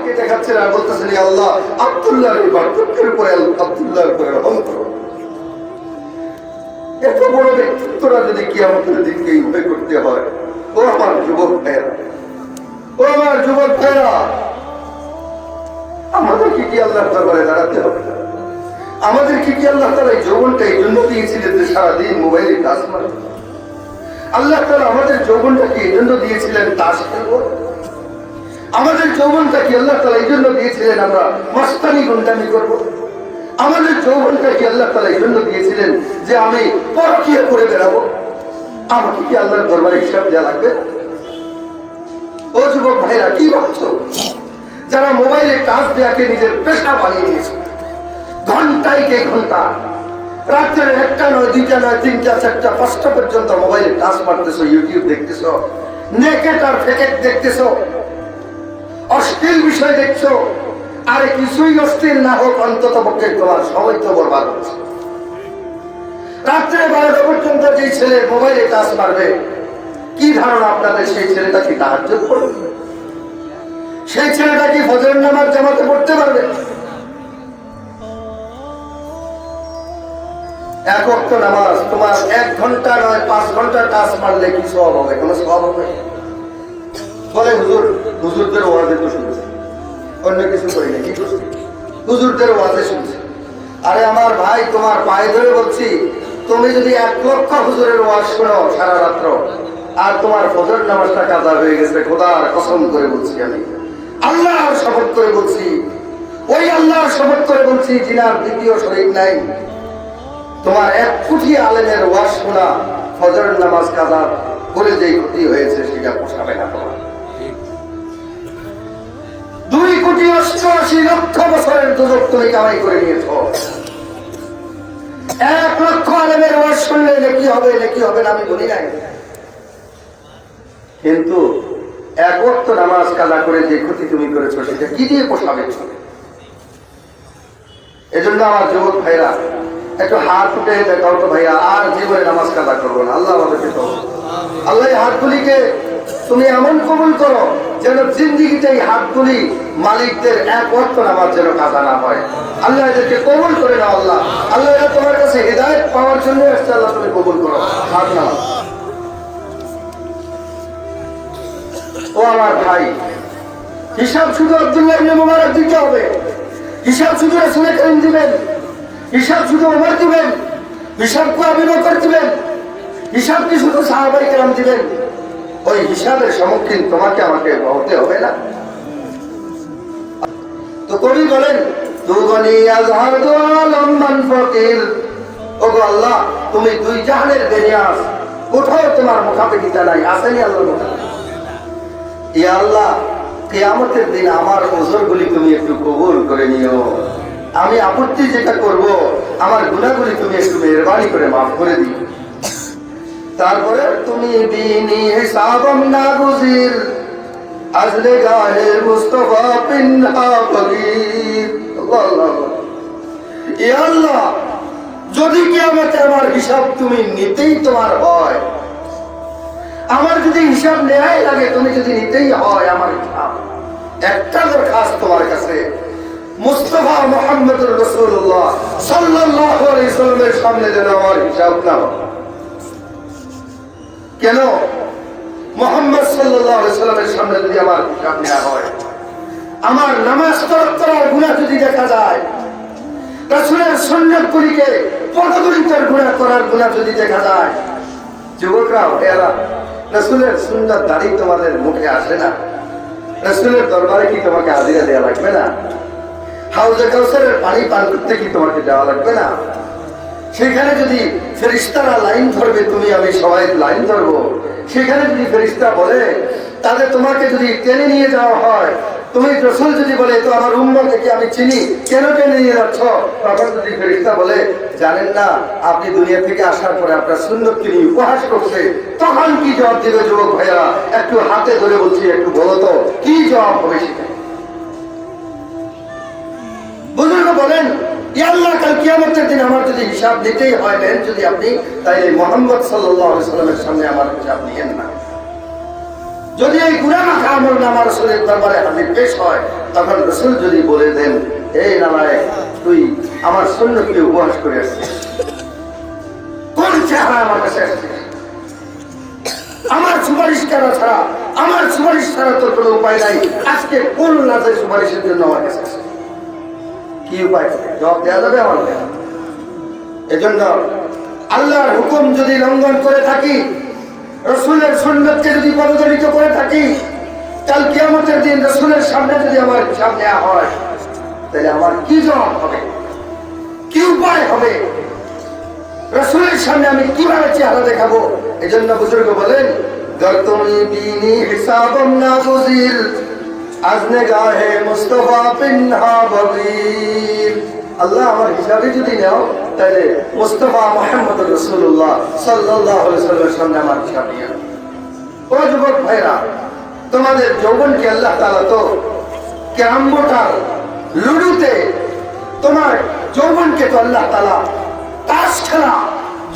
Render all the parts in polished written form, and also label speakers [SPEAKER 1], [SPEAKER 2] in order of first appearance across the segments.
[SPEAKER 1] আমাকে দেখাচ্ছেন আর বলতেছেন ইয়া আল্লাহ আব্দুল্লাহর বার্ধক্যের উপরে আব্দুল্লাহর উপরে রহম করো। এত বড় ব্যক্তিত্বরা যদি কিয়ামতের দিনকে উভয় করতে হয়, ও আমার যুবক ভাইরা, ও আমার যুবক ভাইরা, আমাদেরকে কি আল্লাহর দরবারে দাঁড়াতে হবে? আমাদেরকে কি আল্লাহ তাআলা এই যৌবনটা এই জন্য দিয়েছিলেন যে সারাদিন মোবাইলে কাজ করে? আল্লাহ তাআলা আমাদের যৌবনটাকে এই জন্য দিয়েছিলেন তাস খেলবো? আমাদের যৌবনটা কি আল্লাহ তাআলা এই জন্য দিয়েছিলেন আমরা মস্তানি গুন্ডামি করব? আমাদের যৌবনটা কি আল্লাহ তাআলা এই জন্য দিয়েছিলেন যে আমি পরকীয়া করে বেড়াবো? আমাকে কি আল্লাহর দরবারে হিসাব দেওয়া লাগবে? ও যুবক ভাইরা, কি ভাবছো? যারা মোবাইলে কাজ দেওয়াকে নিজের পেশা বানিয়ে নিয়েছে, ঘন্টায় কে ঘন্টা, রাত্রের 1টা নয় 2টা নয় 3টা 4টা 5টা পর্যন্ত মোবাইলে কাজ মারতেছো, ইউটিউব দেখতেছো, নেকেট আর ফেকেট দেখতেছো, অশ্লীল বিষয় দেখছো। আরে কিছুই অশ্লীল না হোক, অন্তত পক্ষে তোমার সময় তো বরবাদ হচ্ছে। রাত্রে 12টা পর্যন্ত যে ছেলে মোবাইলে কাজ মারবে, কি ধারণা আপনাদের সেই ছেলেটা কি তাহাজ্জুদ পড়বে? সেই ছেলেটা কি ফজর নামাজ জামাতে পড়তে পারবে? এক ওয়াক্ত নামাজ তোমার 1 ঘন্টা নয় 5 ঘন্টা কাজ মারলে কি সওয়াব হবে? কোনো সওয়াব হবে? বলে হুজুরদের ওয়াজে তো শুনছে, অন্য কিছু করি না, কি করছি? হুজুরদের ওয়াজে শুনছে। আরে আমার ভাই, তোমার পায়ে ধরে বলছি, তুমি যদি 1 লক্ষ হুজুরের ওয়াজ শোনো সারা রাত্র, আর তোমার ফজর নামাজটা কাজা হয়ে গেছে, খোদার কসম করে বলছি, আমি আল্লাহর শপথ করে বলছি, ওই আল্লাহর শপথ করে বলছি যিনার দ্বিতীয় শরীক নাই, তোমার 1 কোটি আলেমের ওয়াজ শোনা ফজর নামাজ কাজা করে যেই ক্ষতি হয়েছে সেটা পোষাবে না তোমার। 2,88,00,000 বছরের দুজক তুমি কামাই করে নিয়েছ। 1 লক্ষ আলেমের ওয়াজ শুনলে নেকি হবে, নেকি হবে না আমি বলি নাই, কিন্তু 1 ওয়াক্ত নামাজ কাজা করে যে ক্ষতি তুমি করেছো সেটা কি দিয়ে পোষাবে? এজন্য আমার যুবক ভাইরা, একটু হাত উঠে দেখাও তো ভাইয়া, আর জীবনে নামাজ কাজা করবো না। আল্লাহ আমাদেরকে তো, আল্লাহ হাতগুলিকে তুমি এমন কবুল করো যেন জিন্দিগিতে এই হাতগুলি মালিকদের 1 ওয়াক্ত নামাজ যেন কাজা না হয়। আল্লাহ এদেরকে কবুল করে নাও। আল্লাহ, আল্লাহ এরা তোমার কাছে হিদায়াত পাওয়ার জন্য এসেছে, আল্লাহ তুমি কবুল করো। হাত নাও। ও আমার ভাই, হিসাব শুধু আব্দুল্লাহ ইবনে মুবারক দিতে হবে, হিসাব শুধু রাসূল কারীম দিবেন, হিসাব শুধু ওমর দিবেন, হিসাব কি আবু বকর দিবেন, হিসাব কি শুধু সাহাবায়ে কেরাম দিবেন? ওই হিসাবের সম্মুখীন তোমাকে আমাকে হতে হবে না? তো কবি বলেন, দুগনি আযহাদু আলম মান ফকির, ওগো আল্লাহ তুমি 2 জাহানের বেনিয়াস, কোথাও তোমার মুখাপেক্ষিতা নাই, আসেনি আল্লাহর মুখাপেক্ষিতা। ইয়া আল্লাহ, কিয়ামতের দিন আমার ওজরগুলি তুমি একটু কবুল করে নিও। আমি আপত্তি যেটা করব, আমার গুনাহগুলি তুমি একটু মেহেরবানি করে মাফ করে দিও। তারপরে তুমি বিনি হিসাবম না গুজির, আজলে গাহে মুস্তাফা পিন্না ফকির। আল্লাহ, ইয়া আল্লাহ, যদি কিয়ামতে আমার হিসাব তুমি নিতেই তোমার হয়, আমার যদি হিসাব নেয়াই লাগে, তুমি যদি নিতেই হয় আমার হিসাব, একটা দরখাস্ত তোমার কাছে, মুস্তাফা মুহাম্মদুর রাসূলুল্লাহ সাল্লাল্লাহু আলাইহি ওয়াসাল্লামের সামনে যেন আমার হিসাব না হয়। কেন? মুহাম্মদ সাল্লাল্লাহু আলাইহি ওয়াসাল্লামের সামনে যদি আমার হিসাব নেওয়া হয়, আমার নামাজ তরক করার গুনাহ যদি দেখা যায়, রাসূলের সুন্নাতগুলিকে পদদলিতের গুনাহ করার গুনাহ যদি দেখা যায়, যুবকরা এরা রাসূলের সুন্নাত দাঁড়ি তোমাদের মুখে আসে না? রাসূলের দরবারে কি তোমাকে হাজিরা দেওয়া লাগবে না? হাউজে কাউসারের পানি পান করতে কি তোমাকে যাওয়া লাগবে না? সেখানে যদি ফেরেশতারা লাইন ধরবে, তুমি আমি সবাই লাইন ধরবো, সেখানে যদি ফেরেশতা বলে তাহলে তোমাকে যদি টেনে নিয়ে যাওয়া হয়, তুমি রাসূল যদি বলে তো আমার উম্মত থেকে আমি চিনি, কেন টেনে নিয়ে যাচ্ছ? তখন যদি ফেরেশতা বলে জানেন না আপনি দুনিয়া থেকে আসার পরে আপনার সুন্নতকে নিয়ে উপহাস করছে, তখন কি জবাব দেবে যুবক ভাইয়া? একটু হাতে ধরে বলছি, একটু বলো তো কি জবাব হবে সেটা? বুজুর্গ বলেন, ইয়া আল্লাহ, কাল কিয়ামতের দিন আমার যদি হিসাব নিতেই হয় নেন যদি আপনি, তাইলে মুহাম্মদ সাল্লাল্লাহু আলাইহি ওয়াসাল্লামের সামনে আমার হিসাব নিয়েন না। যদি এই গুনাহমাখা আমল নামা রাসূলের দরবারে হাজির পেশ হয়, তখন রাসূল যদি বলে দেন, এই নালায়েক, তুই আমার সুন্নতকে উপহাস করে আসছিস, কোন চেহারা আমার কাছে আসছিস, আমার সুপারিশ করা ছাড়া, আমার সুপারিশ ছাড়া তোর কোনো উপায় নাই, আজকে কোন লাজের সুপারিশের জন্য আমার কাছে আসছিস? কি উপায়? জবাব দেওয়া যাবে আমার? এজন্য আল্লাহর হুকুম যদি লঙ্ঘন করে থাকি, রাসূলের সুন্নতকে যদি পদদলিত করে থাকি, কাল কিয়ামতের দিন রাসূলের সামনে যদি আমার হিসাব নেওয়া হয়, তাহলে আমার কি জবাব হবে, কি উপায় হবে, রাসূলের সামনে আমি কিভাবে চেহারা দেখাবো? এজন্য বুজুর্গ বলেন, গর্তমি বিনি হিসাবম না বুজির আজনে গাহে মুস্তাফা পিনহা বগীর। আল্লাহ আমার হিসাবে যদি নাও, তাহলে মুস্তাফা মুহাম্মদ রাসূলুল্লাহ সাল্লাল্লাহু আলাইহি ওয়াসাল্লামের সামনে আমার হিসাব নিও। ও যুবক ভাইরা, তোমাদের যৌবনকে আল্লাহ তাআলা তো ক্যারামবোটার লুডুতে, তোমার যৌবনকে তো আল্লাহ তাআলা তাস খেলা,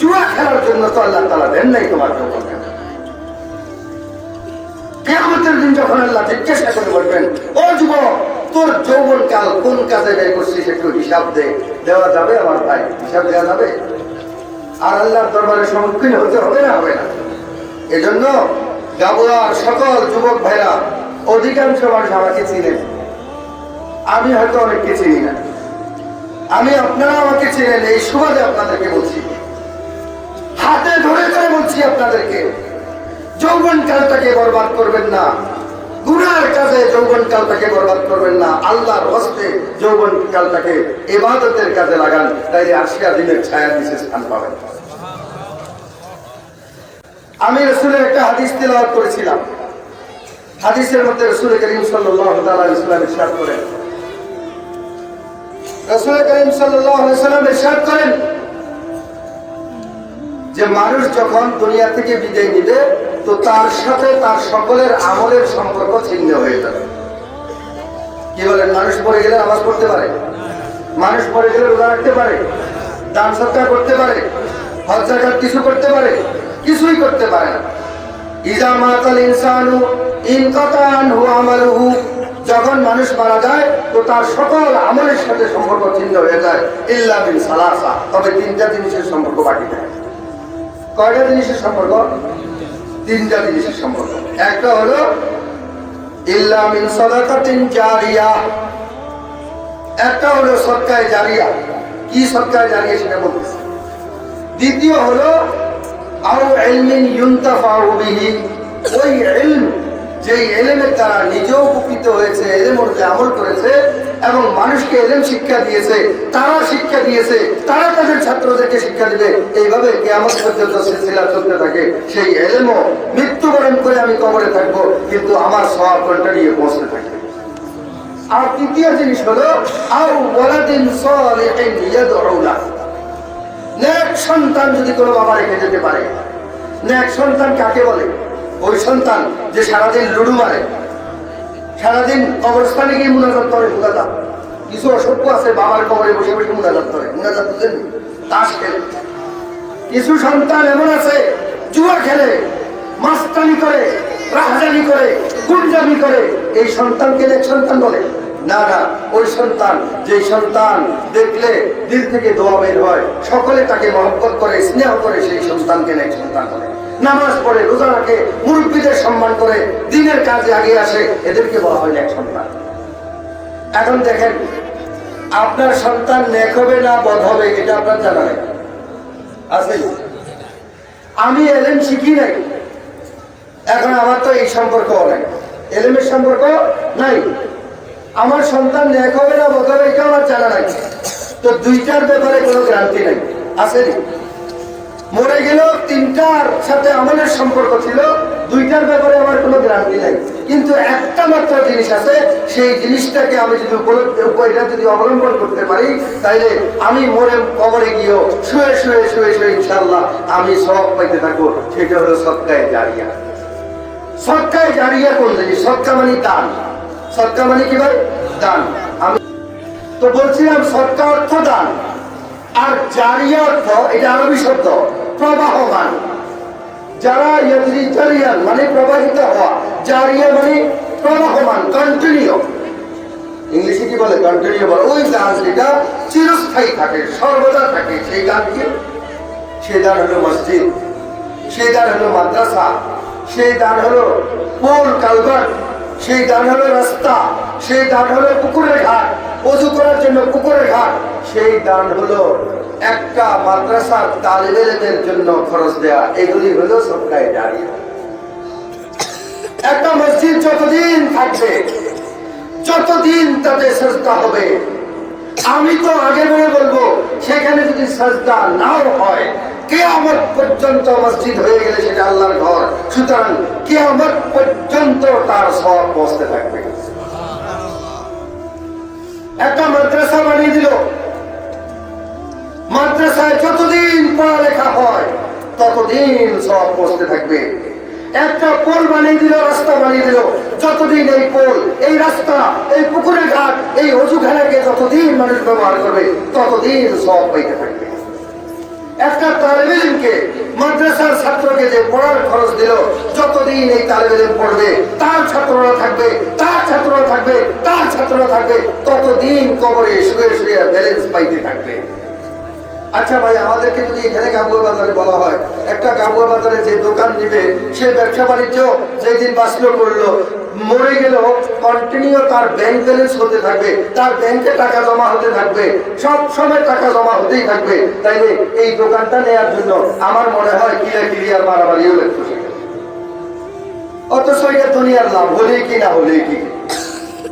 [SPEAKER 1] জুয়া খেলার জন্য তো আল্লাহ তাআলা দেন নাই তোমার যৌবনকে। কিয়ামতের দিন যখন আল্লাহ জিজ্ঞাসা করে বলবেন, ও যুবক, তোর যৌবন কাল কোন কাজে ব্যয় করছিস, একটু হিসাব দে। দেওয়া যাবে আমার ভাই? হিসাব দেওয়া যাবে? আর আল্লাহর দরবারে সম্মুখীন হতে হবে না? হবে না। এজন্য গাবুয়ার সকল যুবক ভাইরা, অধিকাংশ মানুষ আমাকে চিনেন, আমি হয়তো অনেককে চিনি না, আমি আপনারা আমাকে চিনেন, এই সুবাদে আপনাদেরকে বলছি, হাতে ধরে ধরে বলছি আপনাদেরকে, যৌবন কালটাকে বরবাদ করবেন না, গুনার কাজে যৌবন কালটাকে বরবাদ করবেন না, আল্লাহর হস্তে যৌবন কালটাকে ইবাদতের কাজে লাগান, তাইলে 80 দিনের ছায়া নিচে স্থান পাবেন। আমি রাসূলের একটা হাদিস তেলাওয়াত করেছিলাম, হাদিসের মধ্যে রাসূল করিম সাল্লাল্লাহু আলাইহি ওয়াসাল্লাম ইরশাদ করেন, রাসূল করিম সাল্লাল্লাহু আলাইহি ওয়াসাল্লাম ইরশাদ করেন যে মানুষ যখন দুনিয়া থেকে বিদায় নিবে, তো তার সাথে তার সকলের আমলের সম্পর্ক ছিন্ন হয়ে যাবে। কি বলেন? মানুষ পড়ে গেলে নামাজ পড়তে পারে, মানুষ পড়ে গেলে রোজা রাখতে পারে, দান সদকা করতে পারে, হজ যাকাত কিছু করতে পারে? কিছুই করতে পারে না। ইজা মাতাল ইনসানু ইনকাতা আনহু আমালুহু, যখন মানুষ মারা যায় তো তার সকল আমলের সাথে সম্পর্ক ছিন্ন হয়ে যায়, ইল্লা বিন সালাসা, তবে তিনটা জিনিসের সম্পর্ক বাকি থাকে। কয়টা জিনিসের সম্পর্ক? তিনটা জিনিসের সম্পর্ক। একটা হলো ইল্লা মিন সাদাকাতিন জারিয়া, একটা হলো সদকায়ে জারিয়া। কি সদকায়ে জারিয়া সেটা বলতেছি। দ্বিতীয় হলো আও ইলমিন ইউনতাফাউ বিহি, ওই ইলম, যেই ইলমের দ্বারা নিজেও উপকৃত হয়েছে, ইলমের মধ্যে আমল করেছে এবং মানুষকে ইলম শিক্ষা দিয়েছে, তারা শিক্ষা দিয়েছে, তারা তাদের ছাত্রদেরকে শিক্ষা দিবে, এইভাবে কিয়ামত পর্যন্ত সিলসিলা চলতে থাকে। সেই ইলমও মৃত্যুবরণ করে আমি কবরে থাকবো, কিন্তু আমার সওয়াব কন্টিনিউ পৌঁছতে থাকবে। আর তৃতীয় জিনিস হলো আও ওয়ালাদিন সালিহিন ইয়াদউ লাহু, নেক সন্তান যদি কোনো বাবা রেখে যেতে পারে। নেক সন্তান কাকে বলে? ওই সন্তান যে সারাদিন লুডু মারে, সারাদিন কবরস্থানে গিয়ে মুনাজাত করে। মুনাজাত, কিছু অসভ্য আছে বাবার কবরে বসে বসে মুনাজাত করে, মুনাজাত বুঝেন, তাস খেলে। কিছু সন্তান এমন আছে জুয়া খেলে, মাস্তানি করে, রাহাজানি করে, গুন্ডামি করে। এই সন্তানকে নেক সন্তান বলে না? না, ওই সন্তান, যে সন্তান দেখলে দিল থেকে দোয়া বের হয়, সকলে তাকে মহব্বত করে, স্নেহ করে, সেই সন্তানকে নেক সন্তান বলে। নামাজ পড়ে, রোজা রাখে, মুরব্বীদের সম্মান করে, দিনের কাজে আগে আসে, এদেরকে বলা হয় নেক সন্তান। এখন দেখেন, আপনার সন্তান নেক হবে না বদ হবে, এটা আপনার জানা নেই, আছে? আমি এলেম শিখি নাই, এখন আমার তো এই সম্পর্ক নাই, এলেমের সম্পর্ক নাই। আমার সন্তান নেক হবে না বদ হবে, এটা আমার জানা নাই। তো দুইটার ব্যাপারে কোনো গ্যারান্টি নাই, আছে? মরে গেল, তিনটার সাথে আমলের সম্পর্ক ছিল, দুইটার ব্যাপারে আমার কোনো গ্যারান্টি নাই। কিন্তু একটা মাত্র জিনিস আছে, সেই জিনিসটাকে আমি যদি এটা যদি অবলম্বন করতে পারি, তাইলে আমি মরে কবরে গিয়েও শুয়ে শুয়ে শুয়ে শুয়ে ইনশাআল্লাহ আমি সওয়াব পাইতে থাকবো। সেটা হলো সদকায়ে জারিয়া। সদকায়ে জারিয়া কোন জিনিস? সদকা মানে দান। সদকা মানে কি ভাই? দান। আমি তো বলছিলাম সদকা অর্থ দান, আর জারিয়া অর্থ, এটা আরবি শব্দ, প্রবাহমান। যারা ইয়াজরি জারিয়ান মানে প্রবাহিত হওয়া, জারিয়া মানে প্রবাহমান, কন্টিনিউ। ইংলিশে কি বলে? কন্টিনিউ বলে। ওই দান যেটা চিরস্থায়ী থাকে, সর্বদা থাকে, সেই দান কি? সেই দান হলো মসজিদ, সেই দান হলো মাদ্রাসা, সেই দান হলো পোল কালভার্ট, সেই দান হলো রাস্তা, সেই দান হলো পুকুরের ঘাট, ওযু করার জন্য পুকুরের ঘাট, সেই দান হলো একটা মাদ্রাসার তালিবে ইলমের জন্য খরচ দেয়া। এগুলি হলো সদকায়ে জারিয়া। একটা মসজিদ যতদিন থাকবে, যতদিন তাদের সাজদা হবে, আমি তো আগে বলে বলবো, সেখানে যদি সাজদা নাও হয়, কিয়ামত পর্যন্ত মসজিদ হয়ে গেলে সেটা আল্লাহর ঘর, সুতরাং কিয়ামত পর্যন্ত তার সওয়াব পৌঁছতে থাকবে। একটা মাদ্রাসা বানিয়ে দিল, মাদ্রাসায় যতদিন পড়ালেখা হয় ততদিন সওয়াব পৌঁছতে থাকবে। একটা পোল বানিয়ে দিল, রাস্তা বানিয়ে দিল, যতদিন এই পোল, এই রাস্তা, এই পুকুরের ঘাট, এই অজুখানাকে যতদিন মানুষ ব্যবহার করবে ততদিন সওয়াব পাইতে থাকবে। একটা তালিবে ইলমকে, মাদ্রাসার ছাত্রকে যে পড়ার খরচ দিল, যতদিন এই তালিবে ইলম পড়বে, তার ছাত্ররা থাকবে, তার ছাত্ররা থাকবে, তার ছাত্ররা থাকবে, ততদিন কবরে শুয়ে শুয়ে ব্যালেন্স পাইতে থাকবে। আচ্ছা ভাই, আমাদেরকে যদি এখানে গাবুয়া বাজারে বলা হয়, একটা গাবুয়া বাজারে যে দোকান দিবে, সে ব্যবসা বাণিজ্য যেদিন বাঁচলো করলো, মরে গেল, কন্টিনিউ তার ব্যাংক ব্যালেন্স হতে থাকবে, তার ব্যাংকে টাকা জমা হতে থাকবে, সব সময় টাকা জমা হতেই থাকবে। তাইলে এই দোকানটা নেওয়ার জন্য আমার মনে হয় কিলাকিলি আর মারামারিও লাগতো। অথচ এটা দুনিয়ার লাভ, হলে কি না হলে কি,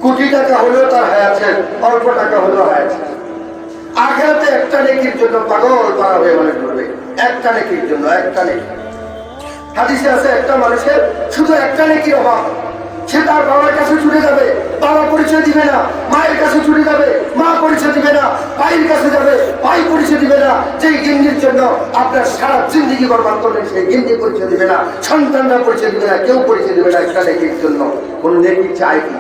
[SPEAKER 1] কোটি টাকা হলেও তার হায়াত, অল্প টাকা হলেও হায়াত। আখিরাতে একটা নেকির জন্য পাগল পারা হয়ে মানুষ করবে, একটা নেকির জন্য, একটা নেকি। হাদিসে আছে, একটা মানুষের শুধু একটা নেকির অভাব, সে তার বাবার কাছে ছুটে যাবে, বাবা পরিচয় দিবে না, মায়ের কাছে ছুটে যাবে, মা পরিচয় দিবে না, ভাইয়ের কাছে যাবে, ভাই পরিচয় দিবে না, যেই গিন্নির জন্য আপনার সারা জিন্দিগি বরবাদ করলেন, সেই গিন্নি পরিচয় দিবে না, সন্তানরা পরিচয় দিবে না, কেউ পরিচয় দিবে না একটা নেকির জন্য। কোন নেকি চাই কি?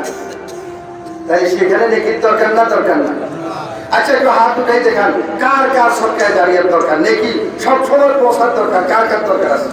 [SPEAKER 1] তাই সেখানে নেকির দরকার না? দরকার না। আচ্ছা, একটু হাত উঠাই দেখান, কার কার সদকায়ে জারিয়ার দরকার, নেকি সব সময় পৌঁছার দরকার, কার কার দরকার আছে?